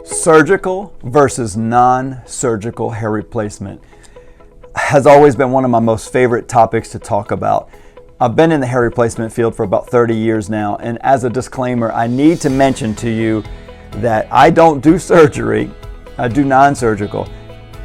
Surgical versus non-surgical hair replacement has always been one of my most favorite topics to talk about. I've been in the hair replacement field for about 30 years now, and as a disclaimer, I need to mention to you that I don't do surgery, I do non-surgical.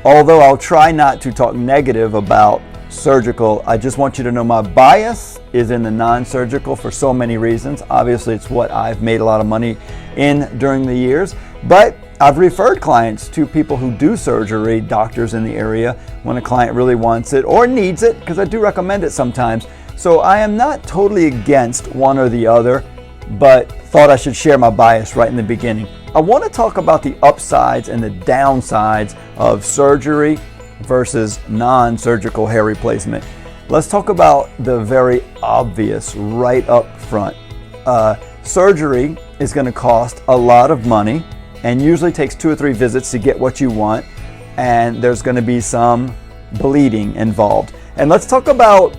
Although I'll try not to talk negative about surgical, I just want you to know my bias is in the non-surgical for so many reasons. Obviously, it's what I've made a lot of money in during the years, but I've referred clients to people who do surgery, doctors in the area, when a client really wants it or needs it, because I do recommend it sometimes. So I am not totally against one or the other, but thought I should share my bias right in the beginning. I want to talk about the upsides and the downsides of surgery versus non-surgical hair replacement. Let's talk about the very obvious right up front. Surgery is going to cost a lot of money and usually takes 2 or 3 visits to get what you want, and there's going to be some bleeding involved. And let's talk about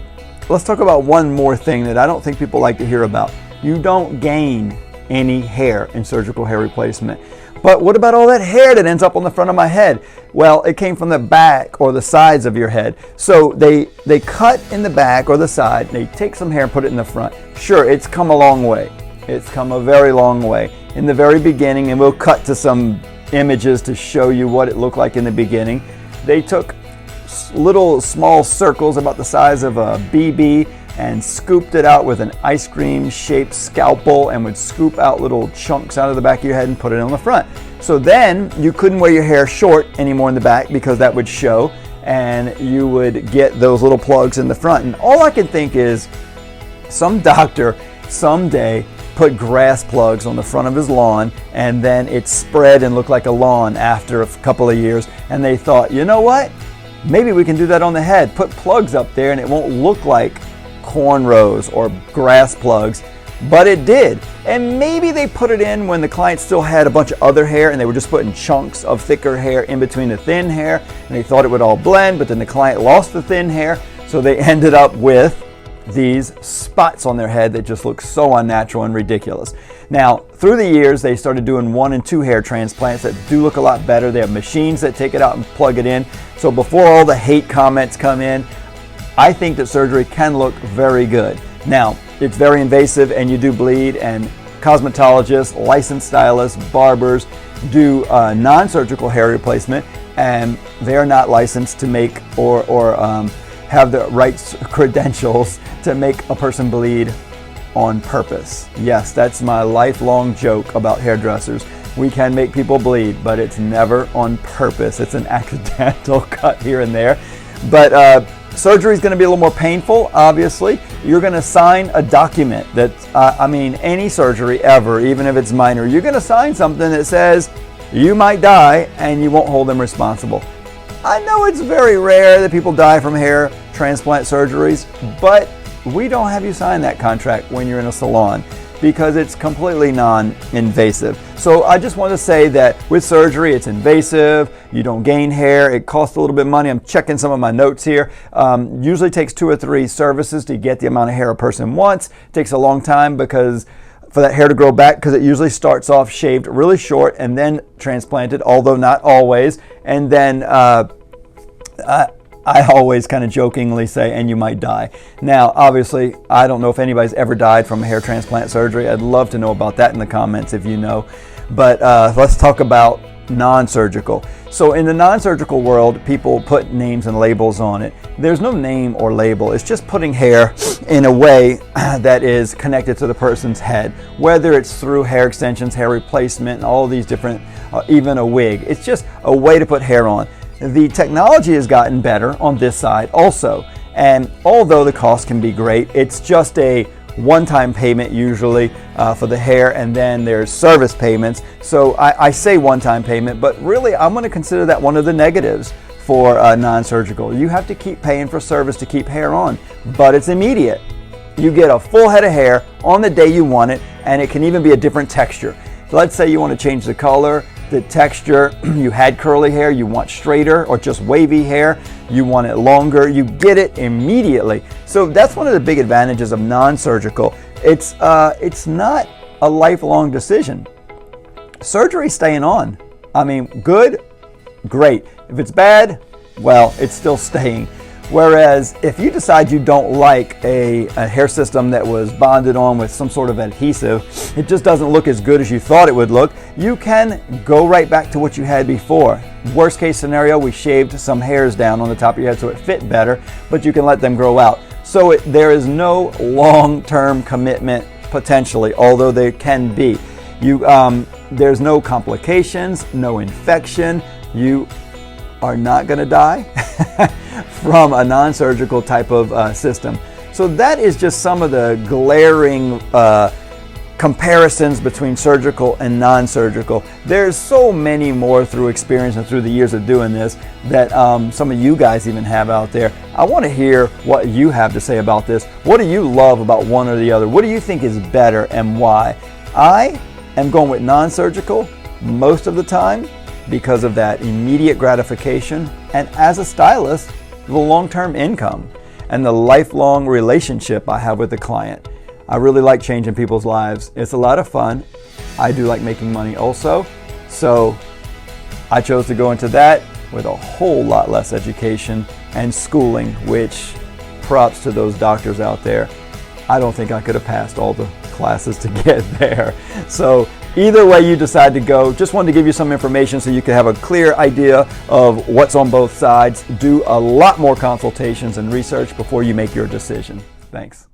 one more thing that I don't think people like to hear about. You don't gain any hair in surgical hair replacement. But what about all that hair that ends up on the front of my head? Well, it came from the back or the sides of your head. So they cut in the back or the side, they take some hair and put it in the front. Sure, it's come a long way. It's come a very long way. In the very beginning, and we'll cut to some images to show you what it looked like in the beginning, they took little small circles about the size of a BB and scooped it out with an ice cream shaped scalpel and would scoop out little chunks out of the back of your head and put it on the front. So then you couldn't wear your hair short anymore in the back because that would show, and you would get those little plugs in the front. And all I can think is some doctor someday put grass plugs on the front of his lawn, and then it spread and looked like a lawn after a couple of years, and they thought, you know what, maybe we can do that on the head, put plugs up there and it won't look like cornrows or grass plugs. But it did. And maybe they put it in when the client still had a bunch of other hair and they were just putting chunks of thicker hair in between the thin hair, and they thought it would all blend, but then the client lost the thin hair, so they ended up with these spots on their head that just look so unnatural and ridiculous. Now, through the years, they started doing 1 and 2 hair transplants that do look a lot better. They have machines that take it out and plug it in. So before all the hate comments come in, I think that surgery can look very good. Now, it's very invasive and you do bleed, and cosmetologists, licensed stylists, barbers do non-surgical hair replacement, and they're not licensed to make or have the right credentials to make a person bleed on purpose. Yes, that's my lifelong joke about hairdressers. We can make people bleed, but it's never on purpose. It's an accidental cut here and there. But surgery is going to be a little more painful, obviously. You're going to sign a document that, any surgery ever, even if it's minor, you're going to sign something that says you might die and you won't hold them responsible. I know it's very rare that people die from hair transplant surgeries, but we don't have you sign that contract when you're in a salon because it's completely non-invasive. So I just want to say that with surgery, it's invasive, you don't gain hair, it costs a little bit of money. I'm checking some of my notes here. Usually takes 2 or 3 services to get the amount of hair a person wants. It takes a long time because for that hair to grow back, because it usually starts off shaved really short and then transplanted, although not always. And then I always kind of jokingly say, and you might die. Now, obviously, I don't know if anybody's ever died from a hair transplant surgery. I'd love to know about that in the comments if you know. But let's talk about non-surgical. So in the non-surgical world, people put names and labels on it. There's no name or label. It's just putting hair in a way that is connected to the person's head, whether it's through hair extensions, hair replacement, and all of these different, even a wig. It's just a way to put hair on. The technology has gotten better on this side also, and although the cost can be great, it's just a one-time payment usually for the hair, and then there's service payments. So I say one-time payment, but really I'm going to consider that one of the negatives for non-surgical. You have to keep paying for service to keep hair on, but it's immediate. You get a full head of hair on the day you want it, and it can even be a different texture. So let's say you want to change the color, the texture, you had curly hair, you want straighter or just wavy hair, you want it longer, you get it immediately. So that's one of the big advantages of non-surgical. It's not a lifelong decision. Surgery's staying on. I mean, good, great. If it's bad, well, it's still staying. Whereas if you decide you don't like a hair system that was bonded on with some sort of adhesive, it just doesn't look as good as you thought it would look, you can go right back to what you had before. Worst case scenario, we shaved some hairs down on the top of your head so it fit better, but you can let them grow out. So there is no long-term commitment potentially, although there can be. There's no complications, no infection. You are not going to die from a non-surgical type of system. So that is just some of the glaring comparisons between surgical and non-surgical. There's so many more through experience and through the years of doing this that some of you guys even have out there. I want to hear what you have to say about this. What do you love about one or the other? What do you think is better and why? I am going with non-surgical most of the time because of that immediate gratification, and as a stylist, the long-term income and the lifelong relationship I have with the client. I really like changing people's lives. It's a lot of fun. I do like making money also. So I chose to go into that with a whole lot less education and schooling, which props to those doctors out there. I don't think I could have passed all the classes to get there. So either way you decide to go, just wanted to give you some information so you can have a clear idea of what's on both sides. Do a lot more consultations and research before you make your decision. Thanks.